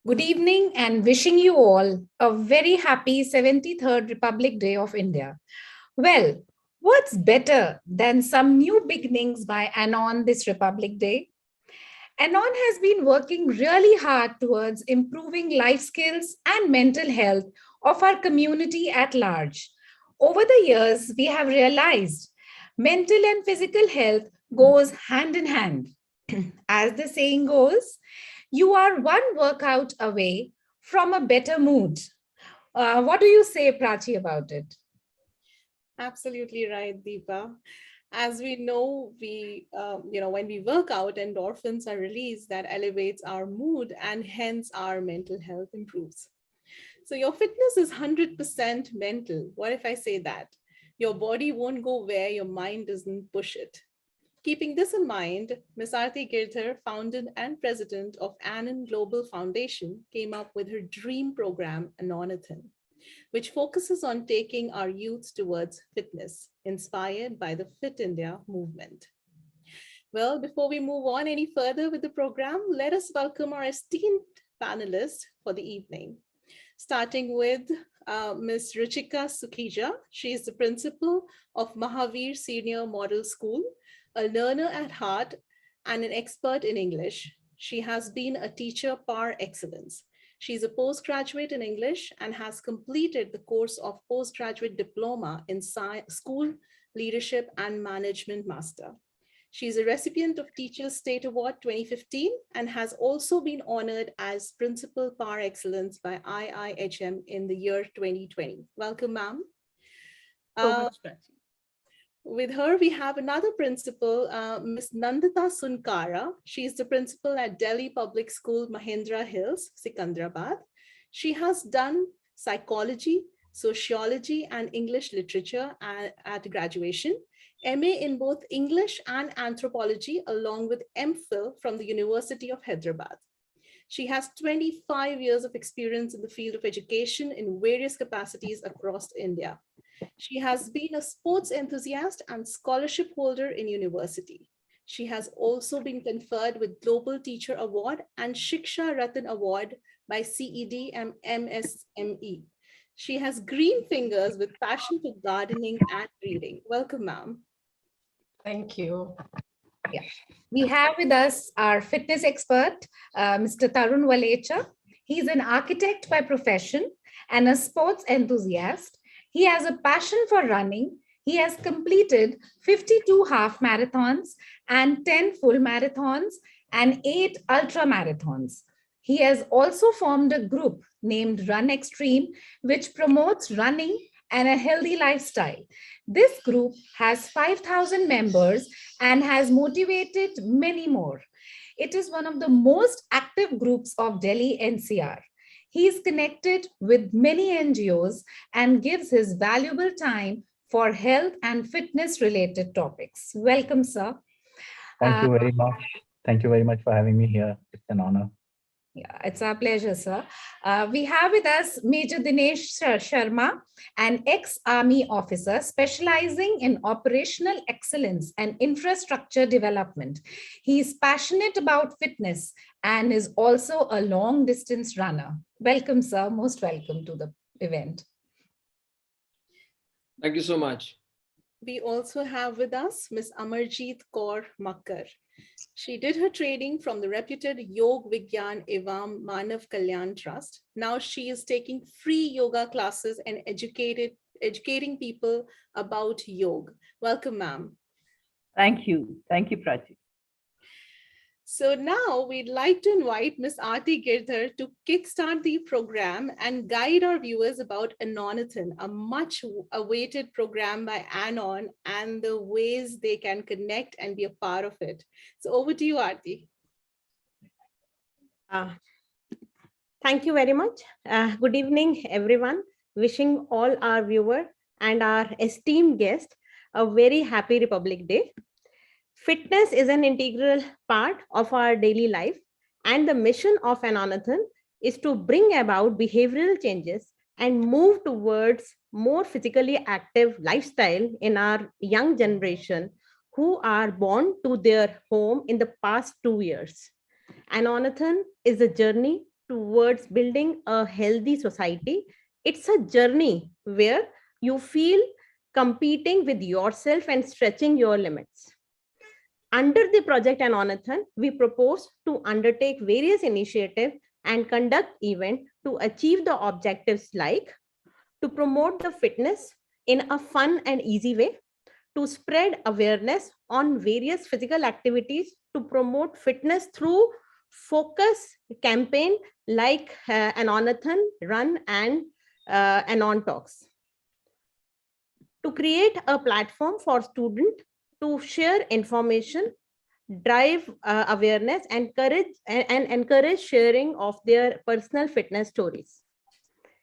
Good evening and wishing you all a very happy 73rd Republic Day of India. Well, what's better than some new beginnings by Anon this Republic Day? Anon has been working really hard towards improving life skills and mental health of our community at large. Over the years, we have realized mental and physical health goes hand in hand. As the saying goes, you are one workout away from a better mood. What do you say, Prachi, about it? Absolutely right, Deepa. As we know, when we work out, endorphins are released that elevates our mood and hence our mental health improves. So your fitness is 100% mental. What if I say that? Your body won't go where your mind doesn't push it. Keeping this in mind, Ms. Aarti Girdhar, founder and president of Anon Global Foundation, came up with her dream program, Anonathan, which focuses on taking our youth towards fitness, inspired by the Fit India movement. Well, before we move on any further with the program, let us welcome our esteemed panelists for the evening. Starting with Ms. Ruchika Sukhija. She is the principal of Mahavir Senior Model School, a learner at heart and an expert in English. She has been a teacher par excellence. She is a postgraduate in English and has completed the course of postgraduate diploma in school leadership and management master. She is a recipient of Teachers State Award 2015 and has also been honored as Principal Par Excellence by IIHM in the year 2020. Welcome, ma'am. With her, we have another principal, Ms. Nandita Sunkara. She is the principal at Delhi Public School, Mahendra Hills, Secunderabad. She has done psychology, sociology, and English literature at graduation, MA in both English and anthropology, along with MPhil from the University of Hyderabad. She has 25 years of experience in the field of education in various capacities across India. She has been a sports enthusiast and scholarship holder in university. She has also been conferred with Global Teacher Award and Shiksha Ratan Award by CED and MSME. She has green fingers with passion for gardening and reading. Welcome, ma'am. Thank you. Yeah. We have with us our fitness expert, Mr. Tarun Walecha. He's an architect by profession and a sports enthusiast. He has a passion for running. He has completed 52 half marathons and 10 full marathons and 8 ultra marathons. He has also formed a group named RunXtreme, which promotes running and a healthy lifestyle. This group has 5,000 members and has motivated many more. It is one of the most active groups of Delhi NCR. He is connected with many NGOs and gives his valuable time for health and fitness related topics. Welcome, sir. Thank you very much. Thank you very much for having me here. It's an honor. Yeah, it's our pleasure, sir. We have with us Major Dinesh Sharma, an ex-army officer specializing in operational excellence and infrastructure development. He is passionate about fitness and is also a long-distance runner. Welcome, sir. Most welcome to the event. Thank you so much. We also have with us Ms. Amarjeet Kaur Makkar. She did her training from the reputed Yog Vigyan Evam Manav Kalyan Trust. Now she is taking free yoga classes and educating people about yoga. Welcome, ma'am. Thank you. Thank you, Prachi. So now we'd like to invite Ms. Aarti Girdhar to kickstart the program and guide our viewers about Anonathan, a much awaited program by Anon and the ways they can connect and be a part of it. So over to you, Aarti. Thank you very much. Good evening, everyone. Wishing all our viewers and our esteemed guest a very happy Republic Day. Fitness is an integral part of our daily life, and the mission of Anonathan is to bring about behavioral changes and move towards more physically active lifestyle in our young generation who are born to their home in the past 2 years. Anonathan is a journey towards building a healthy society. It's a journey where you feel competing with yourself and stretching your limits. Under the project Anonathan, we propose to undertake various initiatives and conduct events to achieve the objectives like to promote the fitness in a fun and easy way, to spread awareness on various physical activities, to promote fitness through focus campaign like Anonathan, Run, and Anon Talks, to create a platform for students to share information, drive awareness, and encourage sharing of their personal fitness stories.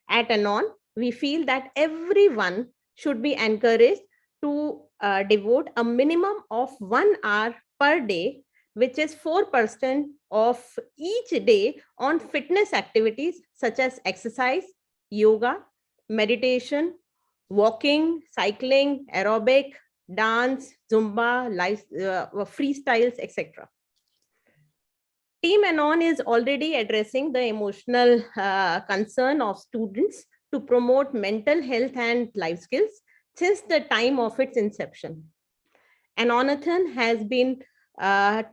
At Anon, we feel that everyone should be encouraged to devote a minimum of 1 hour per day, which is 4% of each day, on fitness activities such as exercise, yoga, meditation, walking, cycling, aerobic, dance, Zumba, freestyles, etc. Team Anon is already addressing the emotional concern of students to promote mental health and life skills since the time of its inception. Anonathan has been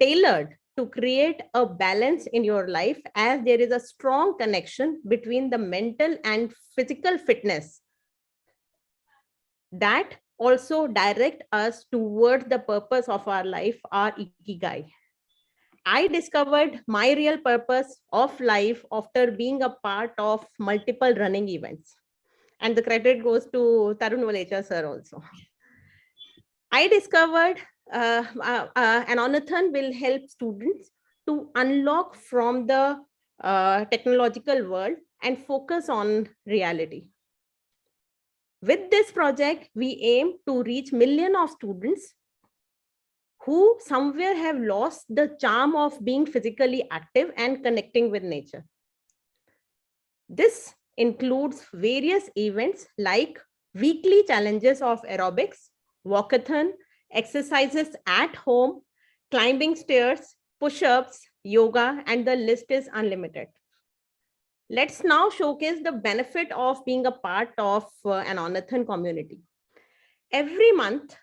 tailored to create a balance in your life, as there is a strong connection between the mental and physical fitness that also direct us towards the purpose of our life, our ikigai. I discovered my real purpose of life after being a part of multiple running events. And the credit goes to Tarun Walecha sir also. I discovered Anonathan will help students to unlock from the technological world and focus on reality. With this project, we aim to reach millions of students who somewhere have lost the charm of being physically active and connecting with nature. This includes various events like weekly challenges of aerobics, walkathon, exercises at home, climbing stairs, push-ups, yoga, and the list is unlimited. Let's now showcase the benefit of being a part of an Anonathan community. Every month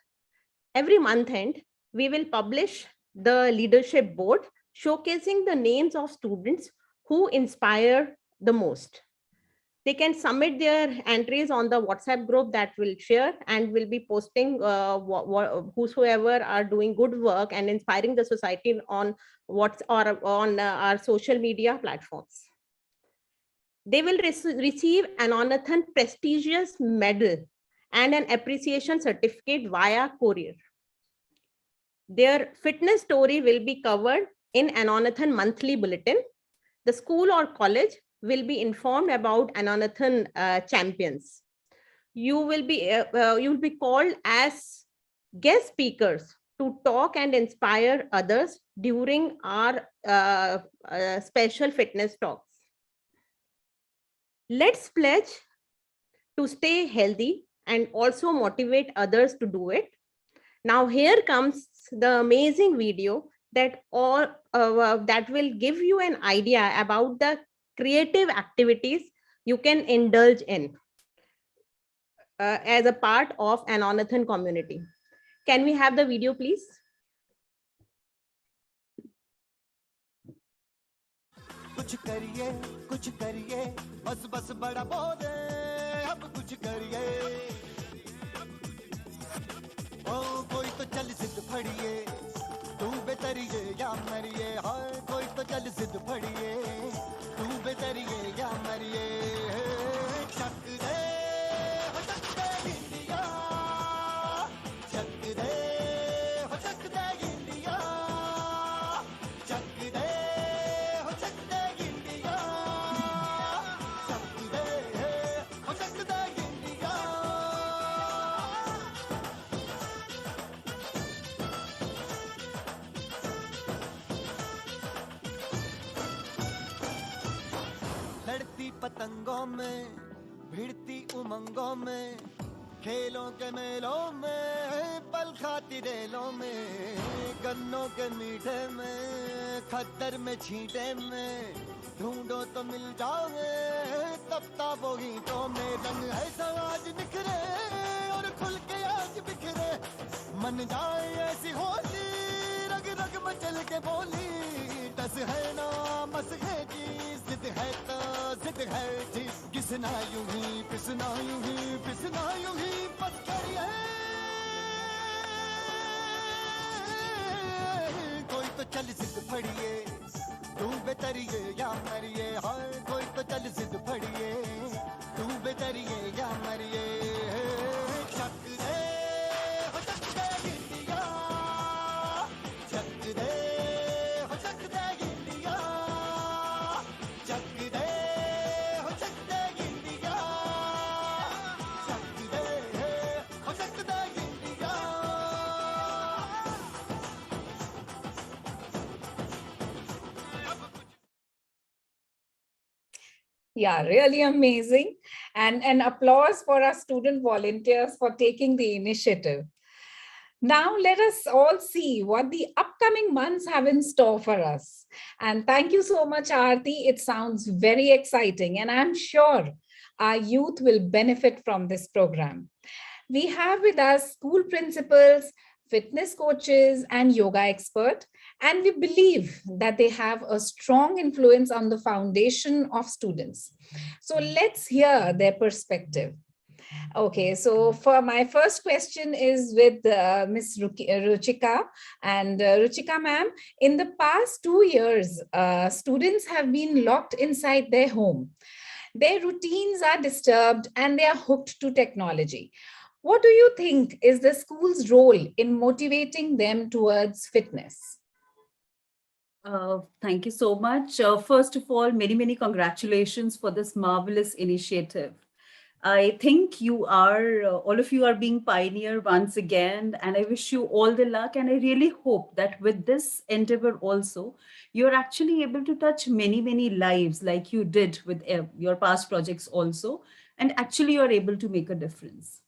end, we will publish the leadership board showcasing the names of students who inspire the most. They can submit their entries on the WhatsApp group that will share, and will be posting whosoever are doing good work and inspiring the society on our social media platforms. They will receive an Anonathan prestigious medal and an appreciation certificate via courier. Their fitness story will be covered in Anonathan monthly bulletin. The school or college will be informed about Anonathan champions. You will be called as guest speakers to talk and inspire others during our special fitness talks. Let's pledge to stay healthy and also motivate others to do it. Now here comes the amazing video that will give you an idea about the creative activities you can indulge in as a part of an Anonathan community. Can we have the video, please? कुछ करिए बस बड़ा बोले अब कुछ करिए ओ कोई तो चल जिद फड़िए तू बेतरिए या मरिए हाय कोई तो चल जिद फड़िए तू बेतरिए या मरिए चक दे इंडिया चक दे इंडिया चक दे पतंगों में भिड़ती उमंगों में खेलों के मेलों में पल खाती रेलों में गन्नों के मीठे में खद्दर में छींटे में ढूंढो तो मिल जाओगे तब ताबो ईंटों में रंग है समाज निखरे और खुल के आज बिखरे मन जाए ऐसी होली रग रग मचल के बोली टस है ना मस है जी जिद है तो जिद है जी घिसना यूं ही पिसना यूं ही पिसना यूं ही बस करिए कोई तो चल जिद फड़िए तू बेतरिए या मरिए हाय कोई तो चल जिद फड़िए तू बेतरिए या मरिए शक दे हो शक दे इंडिया शक दे हो शक दे इंडिया शक दे हो शक दे इंडिया शक दे हो शक दे India Yeah, really amazing. And applause for our student volunteers for taking the initiative. Now let us all see what the upcoming months have in store for us. And thank you so much, Aarti. It sounds very exciting, and I'm sure our youth will benefit from this program. We have with us school principals, fitness coaches, and yoga expert, and we believe that they have a strong influence on the foundation of students. So let's hear their perspective. Okay, so for my first question is with Ms. Ruchika. And Ruchika ma'am, in the past 2 years, students have been locked inside their home. Their routines are disturbed and they are hooked to technology. What do you think is the school's role in motivating them towards fitness? Thank you so much. First of all, many, many congratulations for this marvelous initiative. I think you are, all of you are being pioneer once again, and I wish you all the luck. And I really hope that with this endeavor also, you're actually able to touch many, many lives like you did with your past projects also, and actually you're able to make a difference.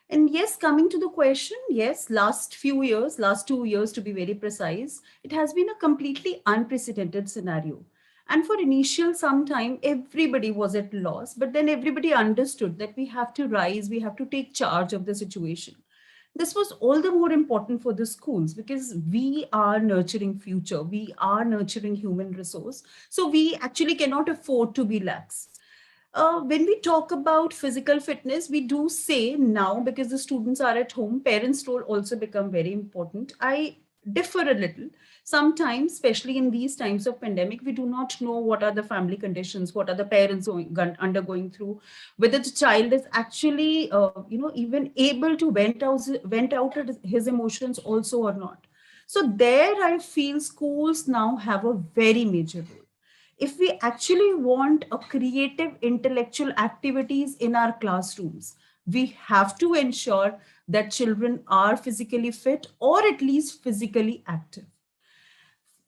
And yes, coming to the question, yes, last 2 years to be very precise, it has been a completely unprecedented scenario. And for initial some time, everybody was at loss, but then everybody understood that we have to rise, we have to take charge of the situation. This was all the more important for the schools because we are nurturing future, we are nurturing human resource. So we actually cannot afford to be lax. When we talk about physical fitness, we do say now, because the students are at home, parents' role also become very important. I differ a little. Sometimes, especially in these times of pandemic, we do not know what are the family conditions, what are the parents undergoing through, whether the child is actually, even able to vent out his emotions also or not. So there, I feel schools now have a very major role. If we actually want a creative intellectual activities in our classrooms, we have to ensure that children are physically fit or at least physically active.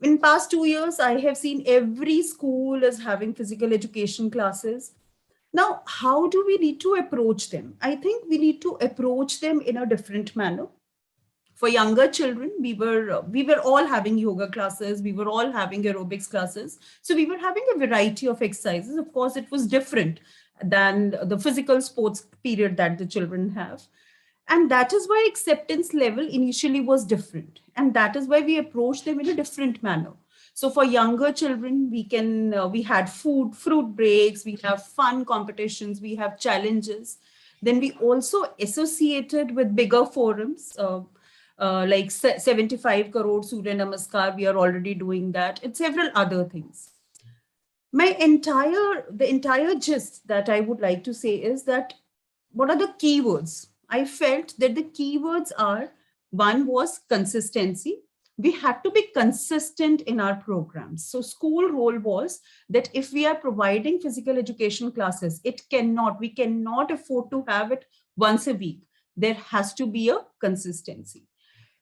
In past 2 years, I have seen every school is having physical education classes. Now, how do we need to approach them? I think we need to approach them in a different manner. For younger children, we were all having yoga classes, we were all having aerobics classes. So we were having a variety of exercises. Of course, it was different than the physical sports period that the children have. And that is why acceptance level initially was different. And that is why we approached them in a different manner. So for younger children, we had fruit breaks, we have fun competitions, we have challenges. Then we also associated with bigger forums, like 75 crore Surya Namaskar, we are already doing that, and several other things. The entire gist that I would like to say is that what are the keywords? I felt that the keywords are, one was consistency. We had to be consistent in our programs. So school role was that if we are providing physical education classes, we cannot afford to have it once a week. There has to be a consistency.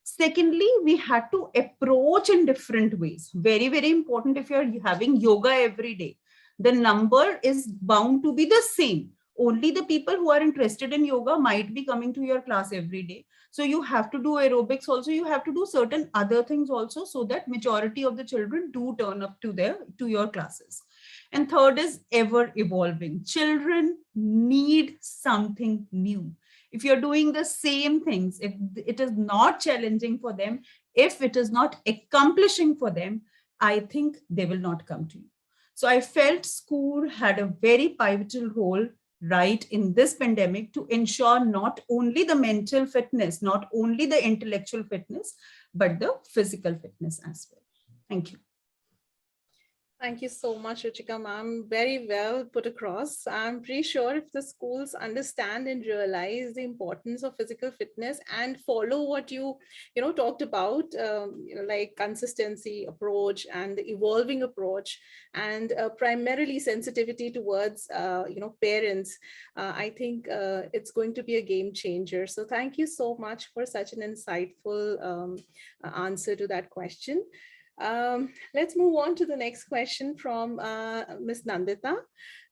Secondly, we had to approach in different ways. Very, very important. If you're having yoga every day, the number is bound to be the same. Only the people who are interested in yoga might be coming to your class every day. So you have to do aerobics also, you have to do certain other things also, so that majority of the children do turn up to your classes. And third is ever evolving. Children need something new. If you're doing the same things, if it is not challenging for them, if it is not accomplishing for them, I think they will not come to you. So I felt school had a very pivotal role right in this pandemic to ensure not only the mental fitness, not only the intellectual fitness, but the physical fitness as well. Thank you. Thank you so much, Ruchika ma'am. Very well put across. I'm pretty sure if the schools understand and realize the importance of physical fitness and follow what you talked about, like consistency approach and the evolving approach, and primarily sensitivity towards parents, I think it's going to be a game changer. So thank you so much for such an insightful answer to that question. Let's move on to the next question from Ms. Nandita.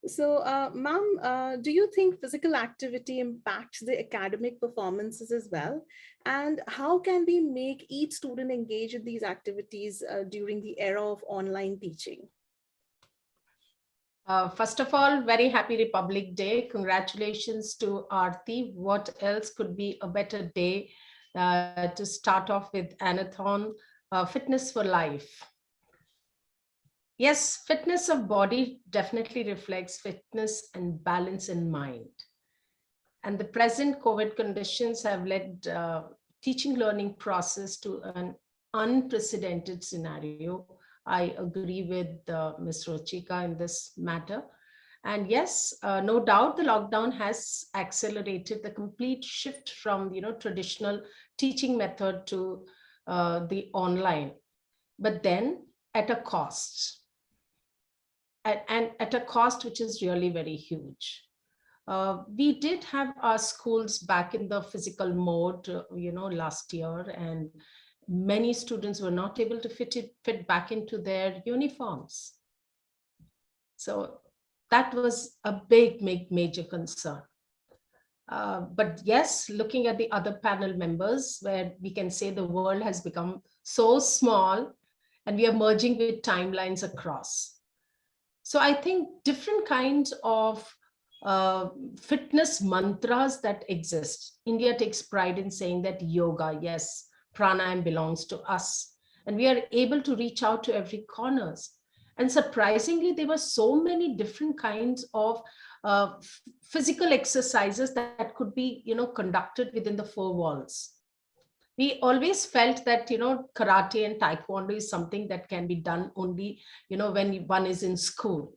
So, ma'am, do you think physical activity impacts the academic performances as well? And how can we make each student engage in these activities during the era of online teaching? First of all, very happy Republic Day. Congratulations to Aarti. What else could be a better day to start off with Anonathan, Fitness for Life. Yes, fitness of body definitely reflects fitness and balance in mind. And the present COVID conditions have led teaching learning process to an unprecedented scenario. I agree with Ms. Ruchika in this matter. And yes, no doubt the lockdown has accelerated the complete shift from traditional teaching method to the online, but then at a cost, and at a cost which is really very huge. We did have our schools back in the physical mode, last year, and many students were not able to fit back into their uniforms. So that was a big, major concern. But yes, looking at the other panel members, where we can say the world has become so small and we are merging with timelines across. So I think different kinds of fitness mantras that exist. India takes pride in saying that yoga, yes, pranayam belongs to us. And we are able to reach out to every corners. And surprisingly, there were so many different kinds of physical exercises that could be, conducted within the four walls. We always felt that, karate and taekwondo is something that can be done only, when one is in school.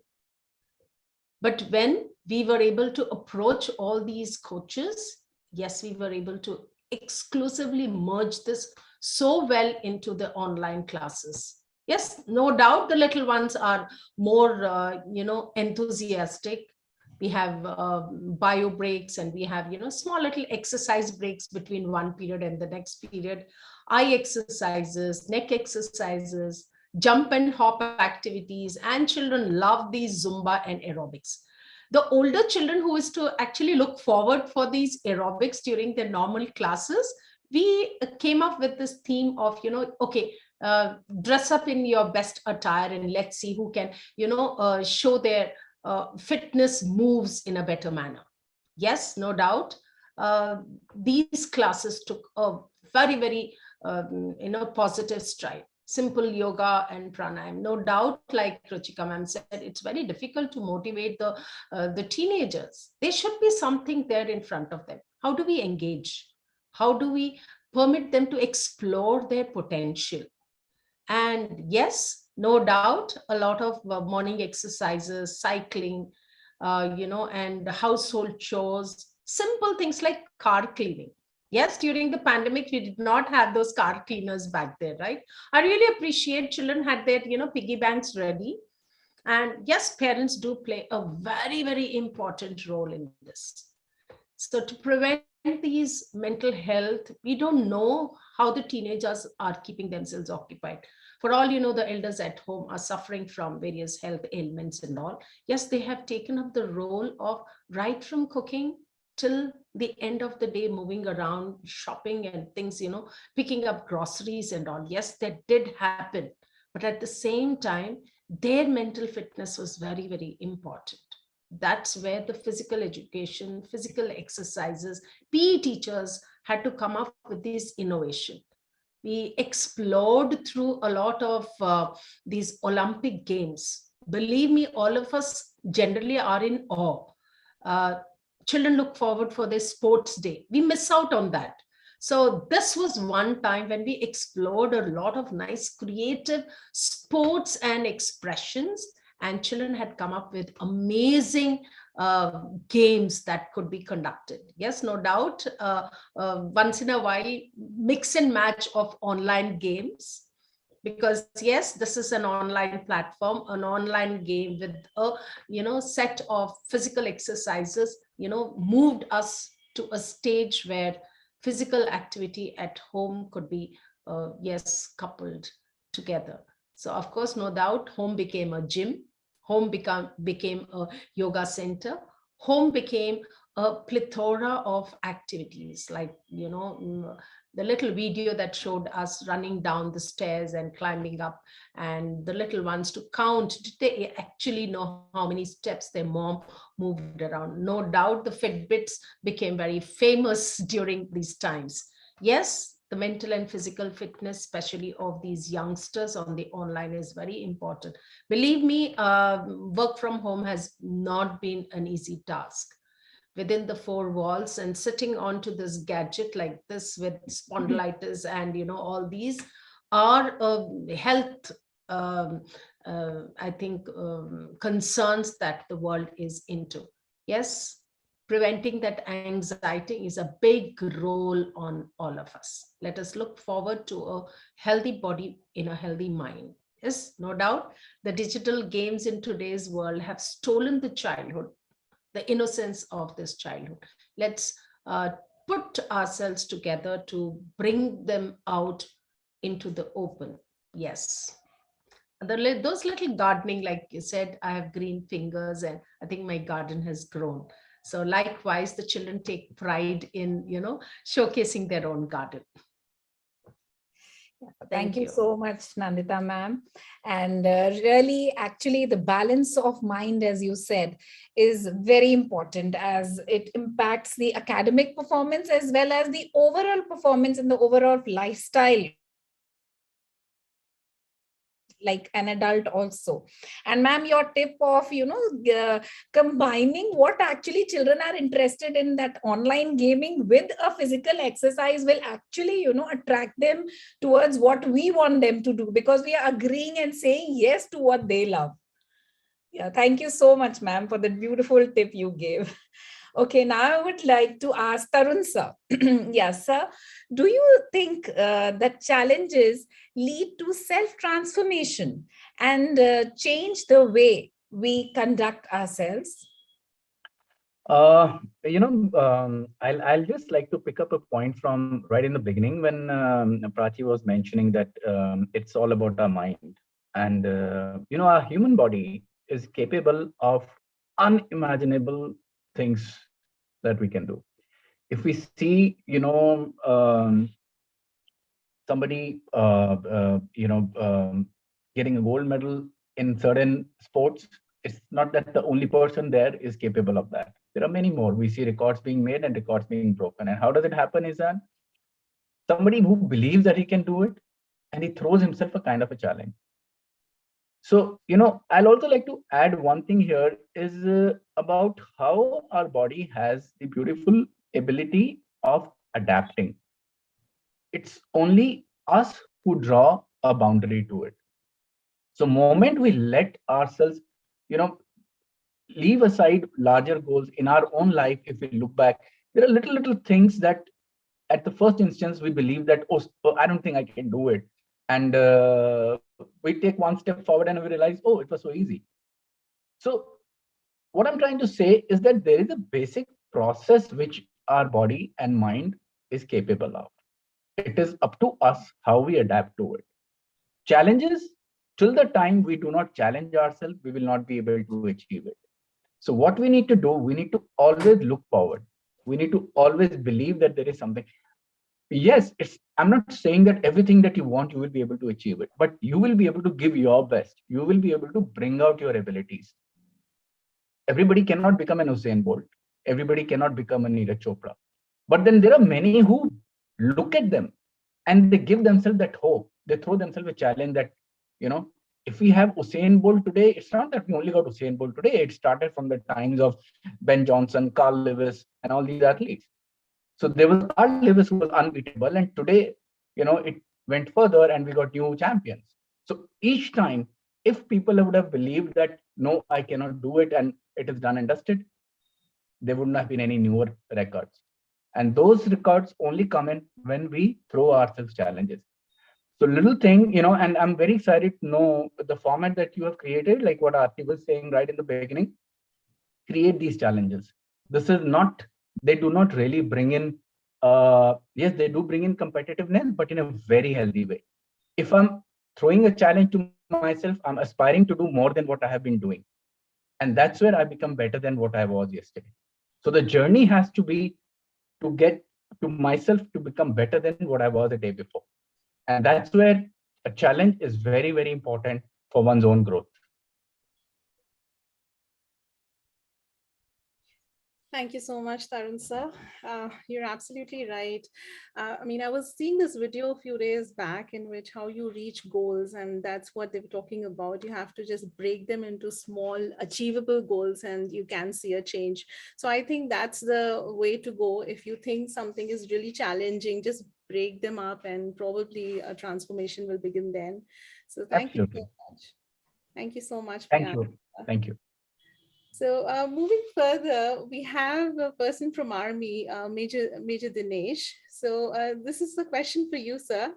But when we were able to approach all these coaches, yes, we were able to exclusively merge this so well into the online classes. Yes, no doubt the little ones are more, enthusiastic. We have bio breaks, and we have, small little exercise breaks between one period and the next period. Eye exercises, neck exercises, jump and hop activities, and children love these Zumba and aerobics. The older children who is to actually look forward for these aerobics during their normal classes, we came up with this theme of, okay, dress up in your best attire and let's see who can, show their fitness moves in a better manner. Yes, no doubt. These classes took a very, very, positive stride. Simple yoga and pranayam. No doubt, like Ruchika ma'am said, it's very difficult to motivate the teenagers. There should be something there in front of them. How do we engage? How do we permit them to explore their potential? And yes, no doubt, a lot of morning exercises, cycling, and household chores, simple things like car cleaning. Yes, during the pandemic, we did not have those car cleaners back there, right? I really appreciate children had their, piggy banks ready. And yes, parents do play a very, very important role in this. So to prevent these mental health, we don't know how the teenagers are keeping themselves occupied. For all you know, the elders at home are suffering from various health ailments and all. Yes, they have taken up the role of right from cooking till the end of the day, moving around, shopping and things, picking up groceries and all. Yes, that did happen. But at the same time, their mental fitness was very, very important. That's where the physical education, physical exercises, PE teachers had to come up with this innovation. We explored through a lot of these Olympic games. Believe me, all of us generally are in awe. Uh, Children look forward for their sports day. We miss out on that. So this was one time when we explored a lot of nice creative sports and expressions, and children had come up with amazing games that could be conducted. Yes, no doubt. Once in a while, mix and match of online games, because yes, this is an online platform, an online game with a set of physical exercises, moved us to a stage where physical activity at home could be yes, coupled together. So of course, no doubt, home became a gym, home became a yoga center, home became a plethora of activities, like the little video that showed us running down the stairs and climbing up, and the little ones to count, did they actually know how many steps their mom moved around? No doubt the Fitbits became very famous during these times. Yes, the mental and physical fitness, especially of these youngsters on the online, is very important. Believe me, work from home has not been an easy task. Within the four walls and sitting onto this gadget like this with spondylitis and all these are health I think concerns that the world is into. Yes, preventing that anxiety is a big role on all of us. Let us look forward to a healthy body in a healthy mind. Yes, no doubt the digital games in today's world have stolen the childhood, the innocence of this childhood. Let's put ourselves together to bring them out into the open. Yes. Those little gardening, like you said, I have green fingers and I think my garden has grown. So likewise, the children take pride in, showcasing their own garden. Thank you so much, Nandita ma'am. And really, actually, the balance of mind, as you said, is very important, as it impacts the academic performance as well as the overall performance and the overall lifestyle, like an adult also. And ma'am, your tip of combining what actually children are interested in, that online gaming with a physical exercise, will actually attract them towards what we want them to do, because we are agreeing and saying yes to what they love. Yeah, thank you so much, ma'am, for the beautiful tip you gave. Okay, now I would like to ask Tarun sir. Yes, sir. Do you think that challenges lead to self-transformation and change the way we conduct ourselves? I'll just like to pick up a point from right in the beginning when Prachi was mentioning that it's all about our mind. And, our human body is capable of unimaginable things that we can do. If we see, somebody, getting a gold medal in certain sports, it's not that the only person there is capable of that. There are many more. We see records being made and records being broken. And how does it happen is that somebody who believes that he can do it, and he throws himself a kind of a challenge. So, I'll also like to add one thing here is about how our body has the beautiful ability of adapting. It's only us who draw a boundary to it. So moment we let ourselves, leave aside larger goals in our own life, if we look back, there are little things that at the first instance we believe that, oh, I don't think I can do it. And we take one step forward and we realize, oh, it was so easy. So what I'm trying to say is that there is a basic process which our body and mind is capable of. It is up to us how we adapt to it. challenges, till the time we do not challenge ourselves, we will not be able to achieve it. So what we need to do, we need to always look forward. We need to always believe that there is something. Yes, I'm not saying that everything that you want, you will be able to achieve it, but you will be able to give your best. You will be able to bring out your abilities. Everybody cannot become an Usain Bolt. Everybody cannot become a Neeraj Chopra. But then there are many who look at them and they give themselves that hope. They throw themselves a challenge that, if we have Usain Bolt today, it's not that we only got Usain Bolt today. It started from the times of Ben Johnson, Carl Lewis, and all these athletes. So there was Carl Lewis who was unbeatable, and today, it went further and we got new champions. So each time, if people would have believed that, no, I cannot do it and it is done and dusted, there wouldn't have been any newer records. And those records only come in when we throw ourselves challenges. So little thing, and I'm very excited to know the format that you have created, like what Aarti was saying right in the beginning, create these challenges. This is not, they do not really bring in, yes, they do bring in competitiveness, but in a very healthy way. If I'm throwing a challenge to myself, I'm aspiring to do more than what I have been doing. And that's where I become better than what I was yesterday. So the journey has to be to get to myself to become better than what I was the day before. And that's where a challenge is very, very important for one's own growth. Thank you so much, Tarun sir. You're absolutely right. I was seeing this video a few days back in which how you reach goals, and that's what they were talking about. You have to just break them into small, achievable goals, and you can see a change. So I think that's the way to go. If you think something is really challenging, just break them up, and probably a transformation will begin then. So thank you so much. Thank you so much. Thank you. Thank you. So moving further, we have a person from Army, Major Dinesh. So this is the question for you, sir.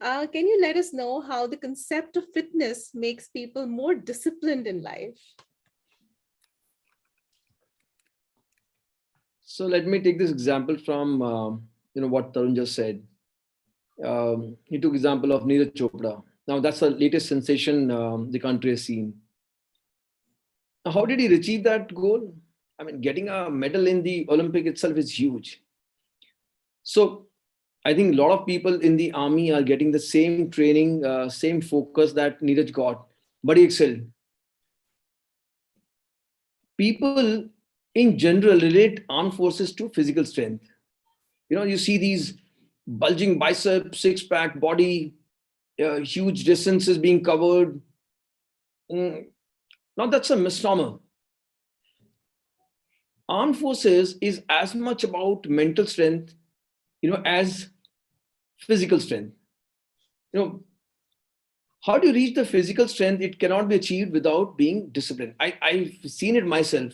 Can you let us know how the concept of fitness makes people more disciplined in life? So let me take this example from what Tarun just said. He took example of Neeraj Chopra. Now that's the latest sensation the country has seen. How did he achieve that goal? Getting a medal in the Olympic itself is huge. So I think a lot of people in the army are getting the same training, same focus that Neeraj got, but he excelled. People in general relate armed forces to physical strength. You see these bulging biceps, six-pack body, huge distances being covered. Now that's a misnomer. Armed forces is as much about mental strength, as physical strength. How do you reach the physical strength? It cannot be achieved without being disciplined. I've seen it myself.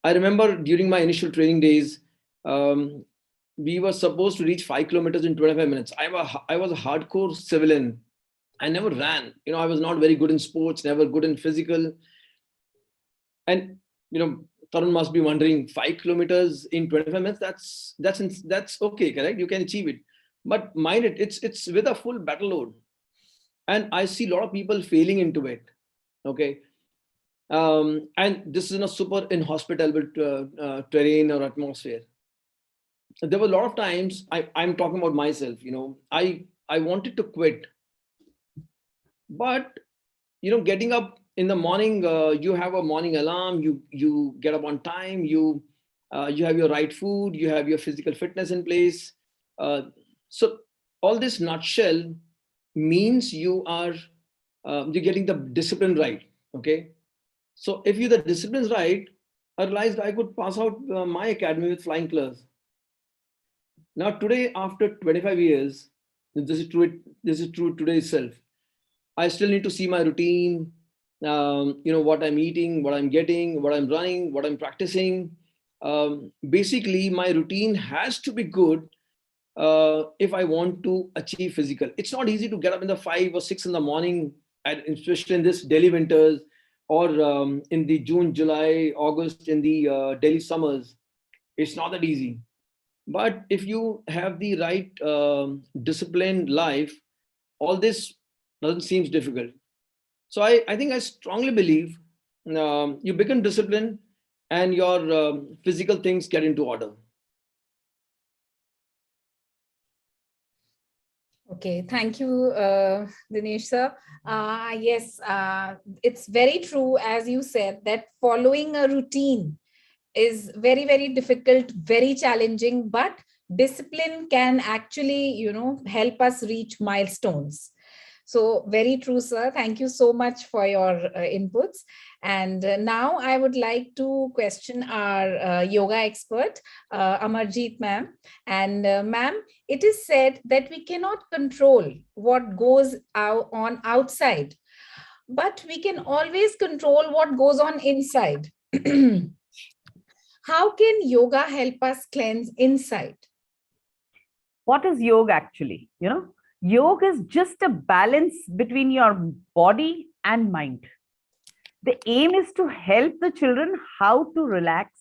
I remember during my initial training days, we were supposed to reach 5 kilometers in 25 minutes. I was a hardcore civilian. I never ran. I was not very good in sports, never good in physical. And, Tarun must be wondering, 5 kilometers in 25 minutes, that's okay, correct? You can achieve it. But mind it, it's with a full battle load. And I see a lot of people failing into it. Okay. And this is a super inhospitable terrain or atmosphere. There were a lot of times, I'm talking about myself, I wanted to quit. But, getting up in the morning, you have a morning alarm, you get up on time, you have your right food, you have your physical fitness in place. So all this nutshell means you're getting the discipline right. Okay. So if the discipline is right, I realized I could pass out my academy with flying colors. Now today, after 25 years, this is true today itself. I still need to see my routine, what I'm eating, what I'm getting, what I'm running, what I'm practicing. Basically, my routine has to be good if I want to achieve physical. It's not easy to get up in the 5 or 6 in the morning, especially in this Delhi winters, or in the June, July, August, in the Delhi summers. It's not that easy. But if you have the right disciplined life, all this Doesn't seem difficult. So I think I strongly believe you become disciplined and your physical things get into order. Okay, thank you, Dinesh sir. Yes, it's very true, as you said, that following a routine is very, very difficult, very challenging, but discipline can actually, help us reach milestones. So very true, sir. Thank you so much for your inputs. And now I would like to question our yoga expert, Amarjeet ma'am. And ma'am, it is said that we cannot control what goes on outside, but we can always control what goes on inside. How can yoga help us cleanse inside? What is yoga actually? Yoga is just a balance between your body and mind. The aim is to help the children how to relax,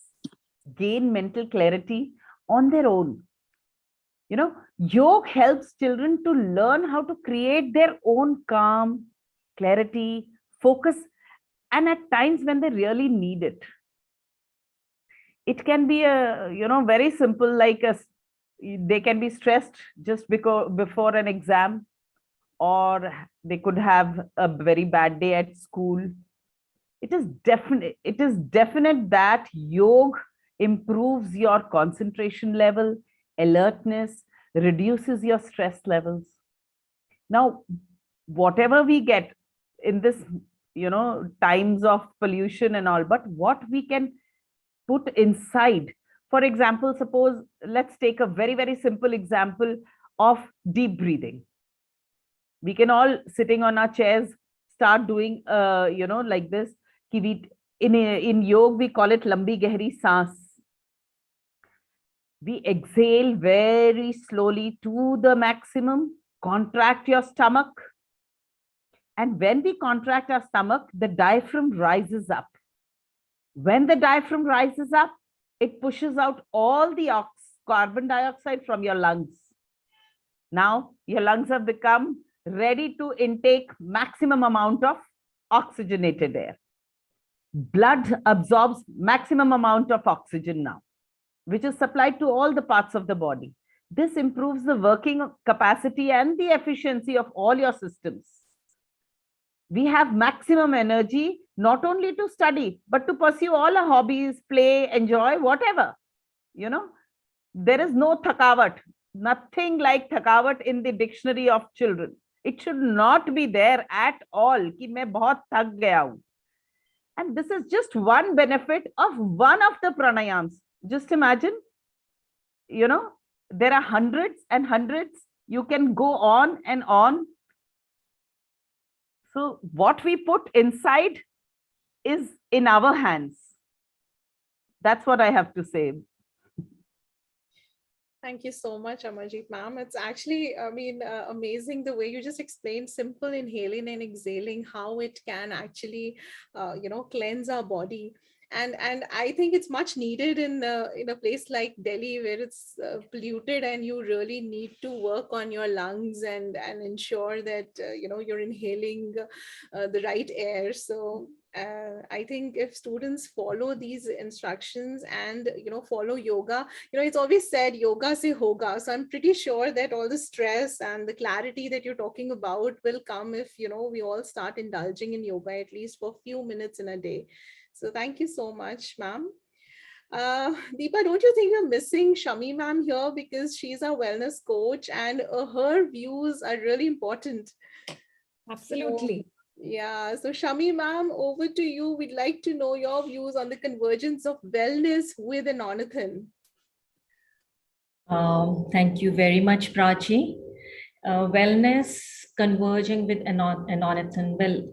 gain mental clarity on their own. Yoga helps children to learn how to create their own calm, clarity, focus, and at times when they really need it. It can be a, very simple, like they can be stressed just before an exam, or they could have a very bad day at school. It is definite that yoga improves your concentration level, alertness, reduces your stress levels. Now, whatever we get in this, times of pollution and all, but what we can put inside. For example, suppose, let's take a very, very simple example of deep breathing. We can all, sitting on our chairs, start doing, like this. In yoga, we call it lambi gehri saans. We exhale very slowly to the maximum, contract your stomach. And when we contract our stomach, the diaphragm rises up. When the diaphragm rises up, it pushes out all the carbon dioxide from your lungs. Now, your lungs have become ready to intake maximum amount of oxygenated air. Blood absorbs maximum amount of oxygen now, which is supplied to all the parts of the body. This improves the working capacity and the efficiency of all your systems. We have maximum energy, not only to study, but to pursue all our hobbies, play, enjoy, whatever. There is no thakawat, nothing like thakawat in the dictionary of children. It should not be there at all. Ki main bahut thak gaya hu. And this is just one benefit of one of the pranayams. Just imagine, there are hundreds and hundreds. You can go on and on. So what we put inside is in our hands. That's what I have to say. Thank you so much, Amarjeet ma'am. It's actually, amazing the way you just explained simple inhaling and exhaling, how it can actually, cleanse our body. And I think it's much needed in a place like Delhi, where it's polluted, and you really need to work on your lungs and ensure that you're inhaling the right air. So I think if students follow these instructions and follow yoga, it's always said yoga se hoga. So I'm pretty sure that all the stress and the clarity that you're talking about will come if we all start indulging in yoga at least for a few minutes in a day. So thank you so much, ma'am. Deepa, don't you think we're missing Shami ma'am here, because she's our wellness coach and her views are really important? Absolutely. So Shami ma'am, over to you. We'd like to know your views on the convergence of wellness with Anonathan. Thank you very much, Prachi. Wellness converging with Anonathan. Well,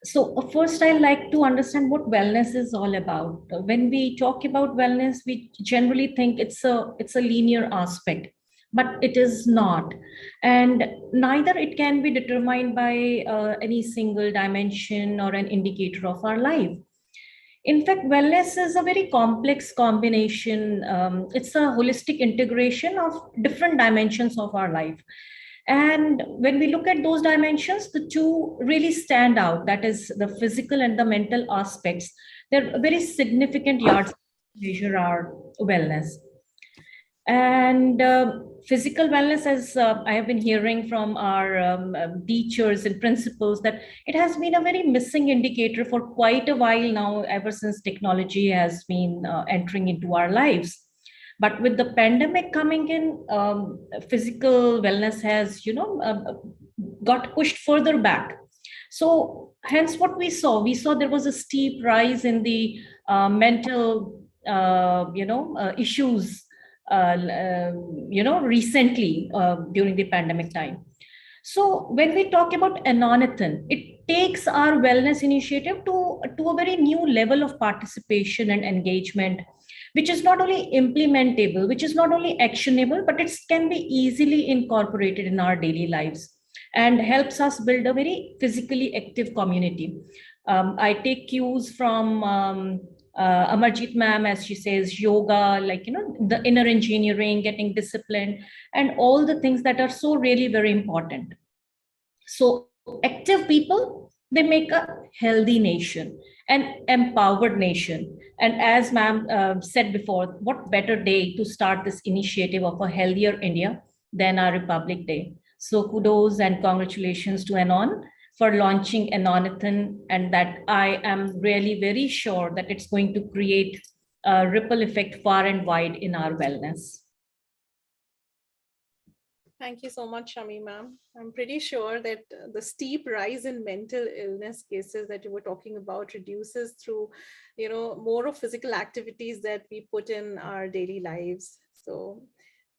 so first I'd like to understand what wellness is all about. When we talk about wellness, we generally think it's a linear aspect, but it is not. And neither it can be determined by any single dimension or an indicator of our life. In fact, wellness is a very complex combination. It's a holistic integration of different dimensions of our life. And when we look at those dimensions, the two really stand out. That is the physical and the mental aspects. They're very significant yards to measure our wellness. And physical wellness, as I have been hearing from our teachers and principals, that it has been a very missing indicator for quite a while now, ever since technology has been entering into our lives. But with the pandemic coming in, physical wellness has, got pushed further back. So hence what we saw there was a steep rise in the mental, issues, recently during the pandemic time. So when we talk about Anonathan, it takes our wellness initiative to a very new level of participation and engagement, which is not only implementable, which is not only actionable, but it can be easily incorporated in our daily lives and helps us build a very physically active community. I take cues from Amarjeet ma'am, as she says, yoga, the inner engineering, getting disciplined, and all the things that are so really very important. So active people, they make a healthy nation, an empowered nation. And as ma'am said before, what better day to start this initiative of a healthier India than our Republic Day. So kudos and congratulations to Anon for launching Anonathan, and that I am really very sure that it's going to create a ripple effect far and wide in our wellness. Thank you so much, Shami ma'am. I'm pretty sure that the steep rise in mental illness cases that you were talking about reduces through, more of physical activities that we put in our daily lives. So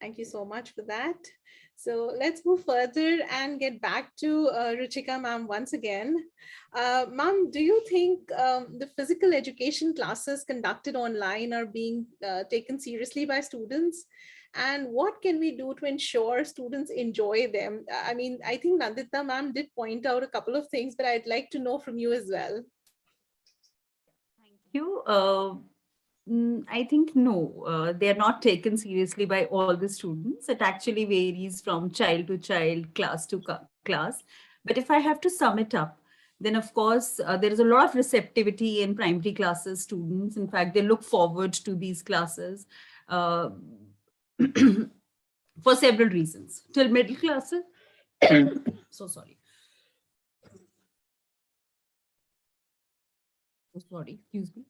thank you so much for that. So let's move further and get back to Ruchika ma'am once again. Ma'am, do you think the physical education classes conducted online are being taken seriously by students? And what can we do to ensure students enjoy them? I mean, I think Nandita ma'am did point out a couple of things, but I'd like to know from you as well. Thank you. I think no, they're not taken seriously by all the students. It actually varies from child to child, class to class. But if I have to sum it up, then of course, there is a lot of receptivity in primary classes students. In fact, they look forward to these classes for several reasons. Till middle classes, so sorry. Sorry, excuse me.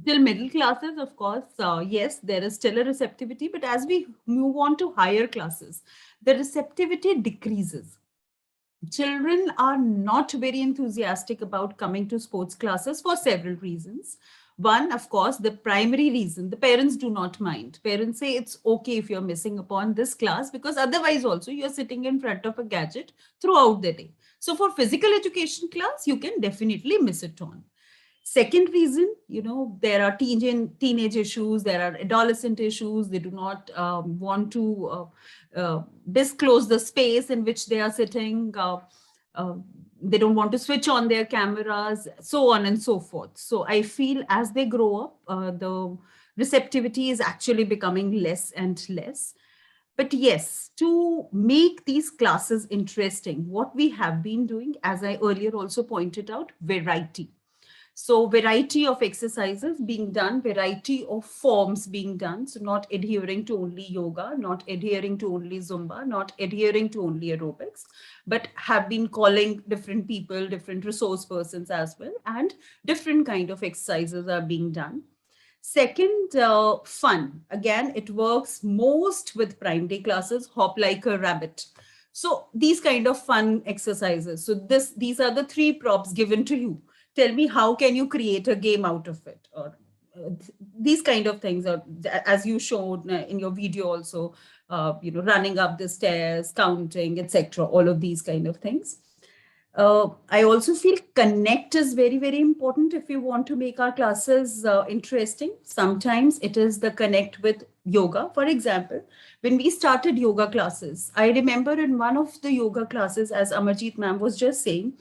Till middle classes, of course, yes, there is still a receptivity, but as we move on to higher classes, the receptivity decreases. Children are not very enthusiastic about coming to sports classes for several reasons. One, of course, the primary reason, the parents do not mind. Parents say it's okay if you're missing upon this class, because otherwise also you're sitting in front of a gadget throughout the day. So for physical education class, you can definitely miss it on. Second reason, there are teenage issues, there are adolescent issues. They do not want to disclose the space in which they are sitting. They don't want to switch on their cameras, so on and so forth. So I feel as they grow up, the receptivity is actually becoming less and less. But yes, to make these classes interesting, what we have been doing, as I earlier also pointed out, variety. So variety of exercises being done, variety of forms being done. So not adhering to only yoga, not adhering to only Zumba, not adhering to only aerobics, but have been calling different people, different resource persons as well, and different kind of exercises are being done. Second, fun. Again, it works most with primary classes, hop like a rabbit. So these kind of fun exercises. So these are the three props given to you. Tell me, how can you create a game out of it? Or these kind of things, are, as you showed in your video also, running up the stairs, counting, etc. All of these kind of things. I also feel connect is very, very important if you want to make our classes interesting. Sometimes it is the connect with yoga. For example, when we started yoga classes, I remember in one of the yoga classes, as Amarjeet ma'am was just saying,